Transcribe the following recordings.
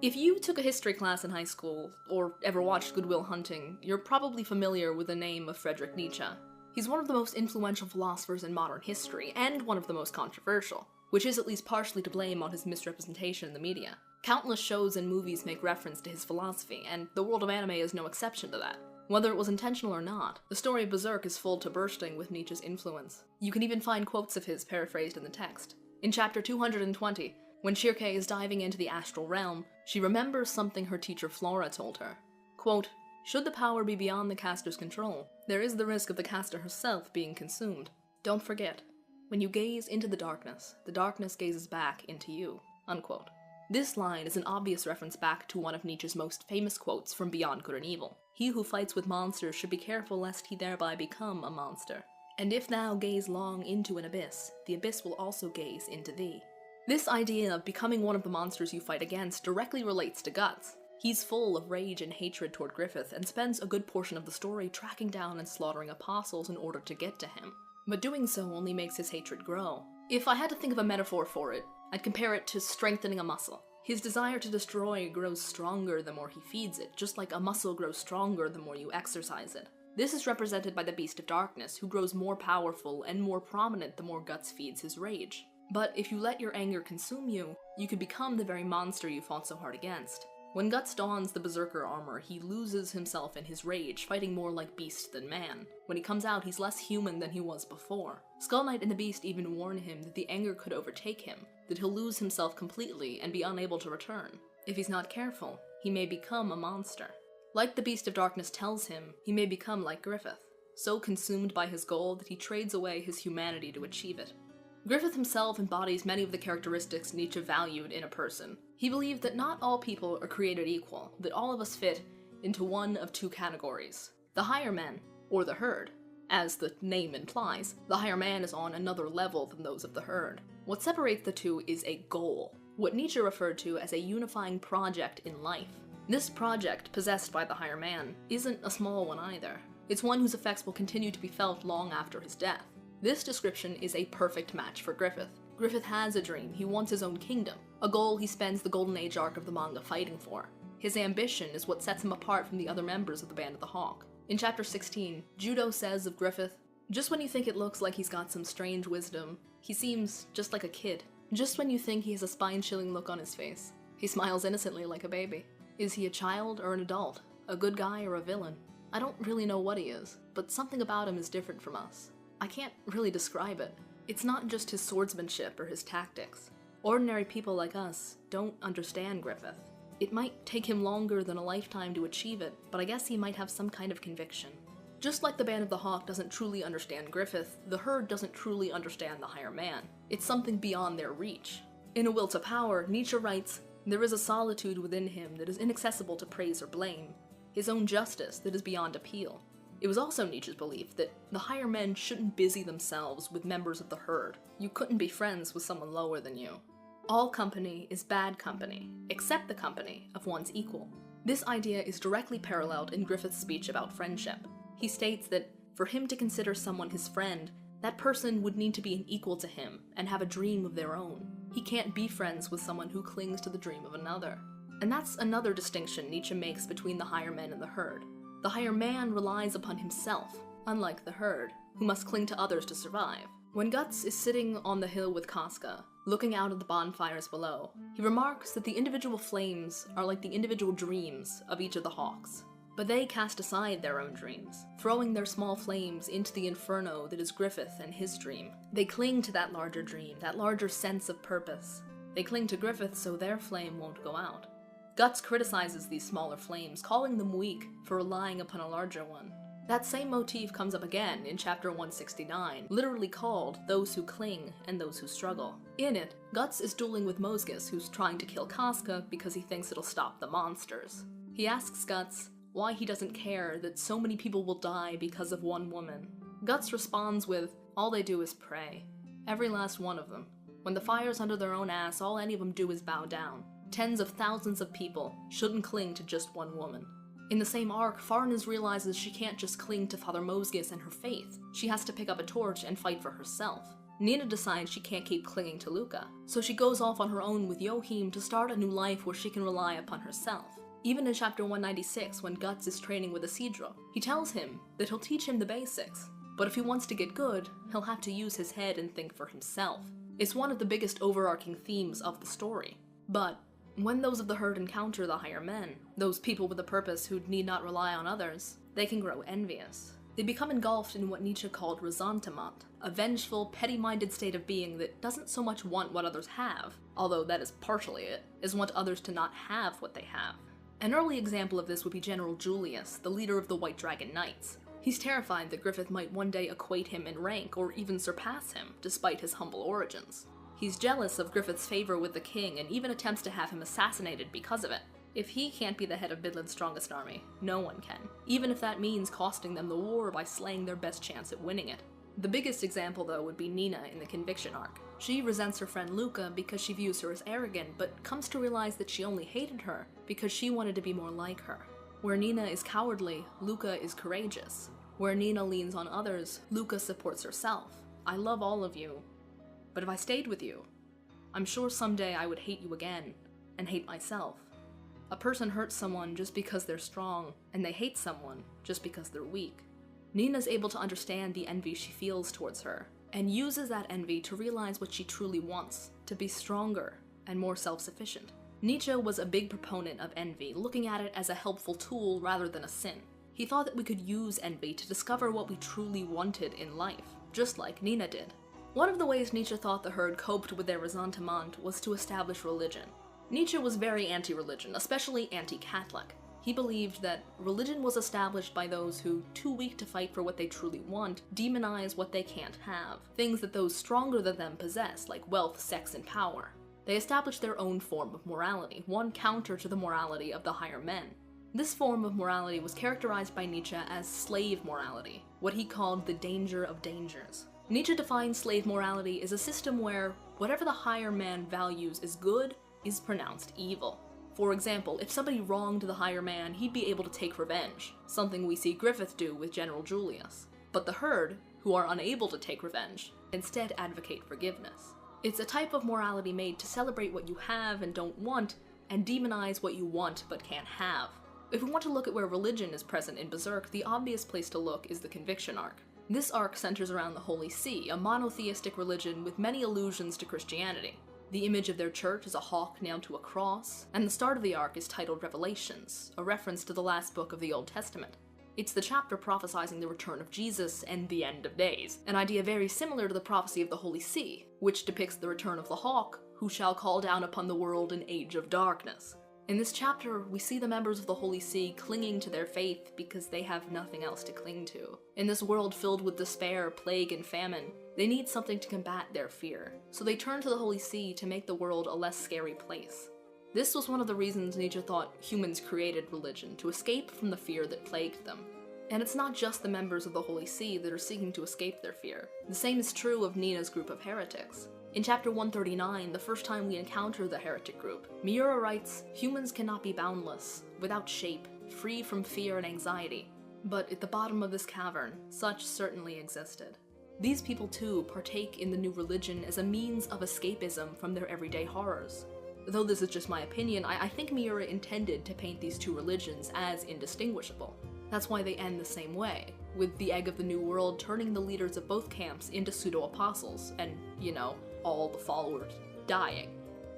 If you took a history class in high school, or ever watched Good Will Hunting, you're probably familiar with the name of Friedrich Nietzsche. He's one of the most influential philosophers in modern history, and one of the most controversial, which is at least partially to blame on his misrepresentation in the media. Countless shows and movies make reference to his philosophy, and the world of anime is no exception to that. Whether it was intentional or not, the story of Berserk is full to bursting with Nietzsche's influence. You can even find quotes of his paraphrased in the text. In chapter 220, when Shirke is diving into the astral realm, she remembers something her teacher Flora told her. Quote, "Should the power be beyond the caster's control, there is the risk of the caster herself being consumed. Don't forget, when you gaze into the darkness gazes back into you." Unquote. This line is an obvious reference back to one of Nietzsche's most famous quotes from Beyond Good and Evil. "He who fights with monsters should be careful lest he thereby become a monster. And if thou gaze long into an abyss, the abyss will also gaze into thee." This idea of becoming one of the monsters you fight against directly relates to Guts. He's full of rage and hatred toward Griffith, and spends a good portion of the story tracking down and slaughtering apostles in order to get to him. But doing so only makes his hatred grow. If I had to think of a metaphor for it, I'd compare it to strengthening a muscle. His desire to destroy grows stronger the more he feeds it, just like a muscle grows stronger the more you exercise it. This is represented by the Beast of Darkness, who grows more powerful and more prominent the more Guts feeds his rage. But if you let your anger consume you, you could become the very monster you fought so hard against. When Guts dons the Berserker armor, he loses himself in his rage, fighting more like beast than man. When he comes out, he's less human than he was before. Skull Knight and the Beast even warn him that the anger could overtake him, that he'll lose himself completely and be unable to return. If he's not careful, he may become a monster. Like the Beast of Darkness tells him, he may become like Griffith, so consumed by his goal that he trades away his humanity to achieve it. Griffith himself embodies many of the characteristics Nietzsche valued in a person. He believed that not all people are created equal, that all of us fit into one of two categories: the higher men, or the herd. As the name implies, the higher man is on another level than those of the herd. What separates the two is a goal, what Nietzsche referred to as a unifying project in life. This project, possessed by the higher man, isn't a small one either. It's one whose effects will continue to be felt long after his death. This description is a perfect match for Griffith. Griffith has a dream, he wants his own kingdom, a goal he spends the Golden Age arc of the manga fighting for. His ambition is what sets him apart from the other members of the Band of the Hawk. In chapter 16, Judo says of Griffith, "Just when you think it looks like he's got some strange wisdom, he seems just like a kid. Just when you think he has a spine-chilling look on his face, he smiles innocently like a baby. Is he a child or an adult? A good guy or a villain? I don't really know what he is, but something about him is different from us. I can't really describe it. It's not just his swordsmanship or his tactics. Ordinary people like us don't understand Griffith. It might take him longer than a lifetime to achieve it, but I guess he might have some kind of conviction." Just like the Band of the Hawk doesn't truly understand Griffith, the herd doesn't truly understand the higher man. It's something beyond their reach. In A Will to Power, Nietzsche writes, "There is a solitude within him that is inaccessible to praise or blame, his own justice that is beyond appeal." It was also Nietzsche's belief that the higher men shouldn't busy themselves with members of the herd. You couldn't be friends with someone lower than you. All company is bad company, except the company of one's equal. This idea is directly paralleled in Griffith's speech about friendship. He states that for him to consider someone his friend, that person would need to be an equal to him and have a dream of their own. He can't be friends with someone who clings to the dream of another. And that's another distinction Nietzsche makes between the higher men and the herd. The higher man relies upon himself, unlike the herd, who must cling to others to survive. When Guts is sitting on the hill with Casca, looking out at the bonfires below, he remarks that the individual flames are like the individual dreams of each of the hawks. But they cast aside their own dreams, throwing their small flames into the inferno that is Griffith and his dream. They cling to that larger dream, that larger sense of purpose. They cling to Griffith so their flame won't go out. Guts criticizes these smaller flames, calling them weak for relying upon a larger one. That same motif comes up again in chapter 169, literally called Those Who Cling and Those Who Struggle. In it, Guts is dueling with Mosgus, who's trying to kill Casca because he thinks it'll stop the monsters. He asks Guts why he doesn't care that so many people will die because of one woman. Guts responds with, "All they do is pray. Every last one of them. When the fire's under their own ass, all any of them do is bow down. Tens of thousands of people shouldn't cling to just one woman." In the same arc, Farnaz realizes she can't just cling to Father Mosgus and her faith. She has to pick up a torch and fight for herself. Nina decides she can't keep clinging to Luca, so she goes off on her own with Yohim to start a new life where she can rely upon herself. Even in chapter 196, when Guts is training with Isidro, he tells him that he'll teach him the basics, but if he wants to get good, he'll have to use his head and think for himself. It's one of the biggest overarching themes of the story. But when those of the herd encounter the higher men, those people with a purpose who need not rely on others, they can grow envious. They become engulfed in what Nietzsche called ressentiment, a vengeful, petty-minded state of being that doesn't so much want what others have, although that is partially it, as want others to not have what they have. An early example of this would be General Julius, the leader of the White Dragon Knights. He's terrified that Griffith might one day equate him in rank or even surpass him, despite his humble origins. He's jealous of Griffith's favor with the king and even attempts to have him assassinated because of it. If he can't be the head of Midland's strongest army, no one can, even if that means costing them the war by slaying their best chance at winning it. The biggest example, though, would be Nina in the Conviction arc. She resents her friend Luca because she views her as arrogant, but comes to realize that she only hated her because she wanted to be more like her. Where Nina is cowardly, Luca is courageous. Where Nina leans on others, Luca supports herself. I love all of you, but if I stayed with you, I'm sure someday I would hate you again, and hate myself. A person hurts someone just because they're strong, and they hate someone just because they're weak. Nina's able to understand the envy she feels towards her, and uses that envy to realize what she truly wants, to be stronger and more self-sufficient. Nietzsche was a big proponent of envy, looking at it as a helpful tool rather than a sin. He thought that we could use envy to discover what we truly wanted in life, just like Nina did. One of the ways Nietzsche thought the herd coped with their ressentiment was to establish religion. Nietzsche was very anti-religion, especially anti-Catholic. He believed that religion was established by those who, too weak to fight for what they truly want, demonize what they can't have, things that those stronger than them possess, like wealth, sex, and power. They established their own form of morality, one counter to the morality of the higher men. This form of morality was characterized by Nietzsche as slave morality, what he called the danger of dangers. Nietzsche defined slave morality as a system where whatever the higher man values as good is pronounced evil. For example, if somebody wronged the higher man, he'd be able to take revenge, something we see Griffith do with General Julius. But the herd, who are unable to take revenge, instead advocate forgiveness. It's a type of morality made to celebrate what you have and don't want, and demonize what you want but can't have. If we want to look at where religion is present in Berserk, the obvious place to look is the Conviction arc. This arc centers around the Holy See, a monotheistic religion with many allusions to Christianity. The image of their church is a hawk nailed to a cross, and the start of the arc is titled Revelations, a reference to the last book of the Old Testament. It's the chapter prophesizing the return of Jesus and the end of days, an idea very similar to the prophecy of the Holy See, which depicts the return of the hawk, who shall call down upon the world an age of darkness. In this chapter, we see the members of the Holy See clinging to their faith because they have nothing else to cling to. In this world filled with despair, plague, and famine, they need something to combat their fear, so they turn to the Holy See to make the world a less scary place. This was one of the reasons Nietzsche thought humans created religion, to escape from the fear that plagued them. And it's not just the members of the Holy See that are seeking to escape their fear. The same is true of Nina's group of heretics. In chapter 139, the first time we encounter the heretic group, Miura writes, "Humans cannot be boundless, without shape, free from fear and anxiety. But at the bottom of this cavern, such certainly existed." These people too partake in the new religion as a means of escapism from their everyday horrors. Though this is just my opinion, I think Miura intended to paint these two religions as indistinguishable. That's why they end the same way, with the egg of the New World turning the leaders of both camps into pseudo-apostles, and, all the followers dying.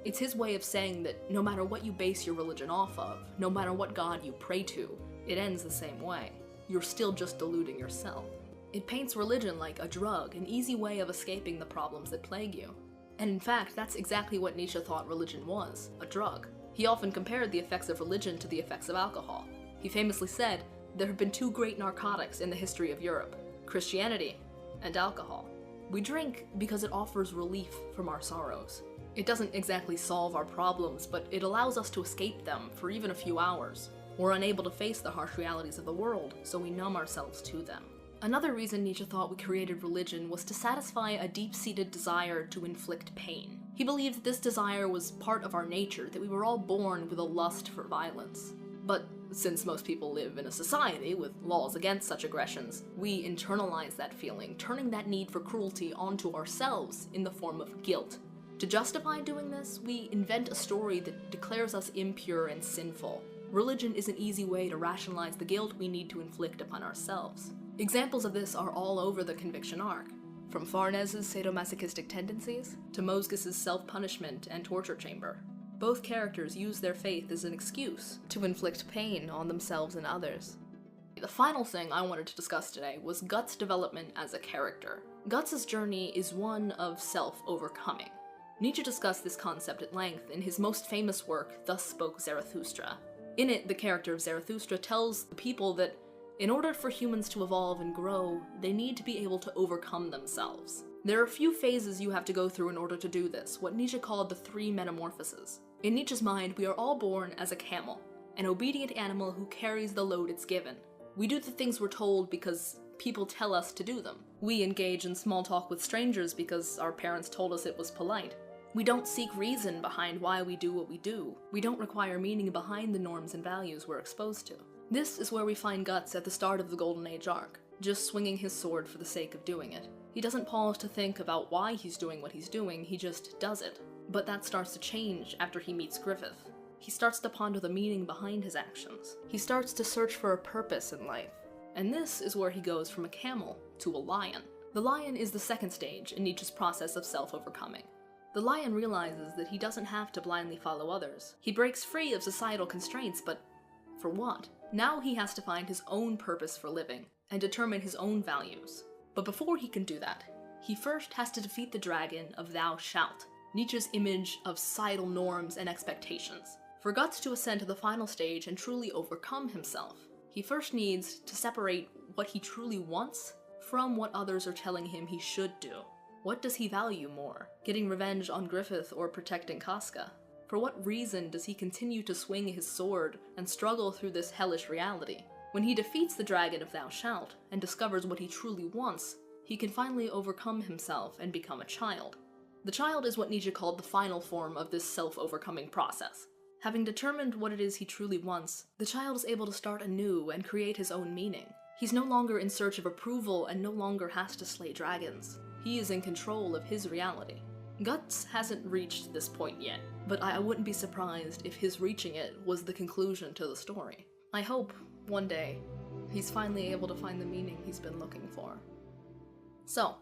It's his way of saying that no matter what you base your religion off of, no matter what god you pray to, it ends the same way. You're still just deluding yourself. It paints religion like a drug, an easy way of escaping the problems that plague you. And in fact, that's exactly what Nietzsche thought religion was, a drug. He often compared the effects of religion to the effects of alcohol. He famously said, "There have been two great narcotics in the history of Europe, Christianity and alcohol. We drink because it offers relief from our sorrows. It doesn't exactly solve our problems, but it allows us to escape them for even a few hours. We're unable to face the harsh realities of the world, so we numb ourselves to them." Another reason Nietzsche thought we created religion was to satisfy a deep-seated desire to inflict pain. He believed that this desire was part of our nature, that we were all born with a lust for violence. But Since most people live in a society with laws against such aggressions, we internalize that feeling, turning that need for cruelty onto ourselves in the form of guilt. To justify doing this, we invent a story that declares us impure and sinful. Religion is an easy way to rationalize the guilt we need to inflict upon ourselves. Examples of this are all over the conviction arc, from Farnes's sadomasochistic tendencies to Mosgus's self-punishment and torture chamber. Both characters use their faith as an excuse to inflict pain on themselves and others. The final thing I wanted to discuss today was Guts' development as a character. Guts' journey is one of self-overcoming. Nietzsche discussed this concept at length in his most famous work, Thus Spoke Zarathustra. In it, the character of Zarathustra tells the people that in order for humans to evolve and grow, they need to be able to overcome themselves. There are a few phases you have to go through in order to do this, what Nietzsche called the three metamorphoses. In Nietzsche's mind, we are all born as a camel, an obedient animal who carries the load it's given. We do the things we're told because people tell us to do them. We engage in small talk with strangers because our parents told us it was polite. We don't seek reason behind why we do what we do. We don't require meaning behind the norms and values we're exposed to. This is where we find Guts at the start of the Golden Age arc, just swinging his sword for the sake of doing it. He doesn't pause to think about why he's doing what he's doing, he just does it. But that starts to change after he meets Griffith. He starts to ponder the meaning behind his actions. He starts to search for a purpose in life. And this is where he goes from a camel to a lion. The lion is the second stage in Nietzsche's process of self-overcoming. The lion realizes that he doesn't have to blindly follow others. He breaks free of societal constraints, but for what? Now he has to find his own purpose for living, and determine his own values. But before he can do that, he first has to defeat the dragon of thou shalt, Nietzsche's image of societal norms and expectations. For Guts to ascend to the final stage and truly overcome himself, he first needs to separate what he truly wants from what others are telling him he should do. What does he value more? Getting revenge on Griffith or protecting Casca? For what reason does he continue to swing his sword and struggle through this hellish reality? When he defeats the dragon of thou shalt and discovers what he truly wants, he can finally overcome himself and become a child. The child is what Nietzsche called the final form of this self-overcoming process. Having determined what it is he truly wants, the child is able to start anew and create his own meaning. He's no longer in search of approval and no longer has to slay dragons. He is in control of his reality. Guts hasn't reached this point yet, but I wouldn't be surprised if his reaching it was the conclusion to the story. I hope, one day, he's finally able to find the meaning he's been looking for. So,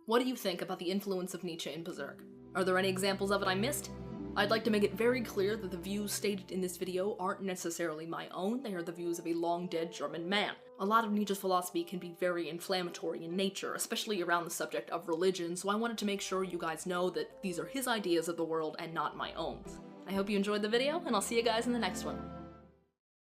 what do you think about the influence of Nietzsche in Berserk? Are there any examples of it I missed? I'd like to make it very clear that the views stated in this video aren't necessarily my own, they are the views of a long-dead German man. A lot of Nietzsche's philosophy can be very inflammatory in nature, especially around the subject of religion, so I wanted to make sure you guys know that these are his ideas of the world and not my own. I hope you enjoyed the video, and I'll see you guys in the next one.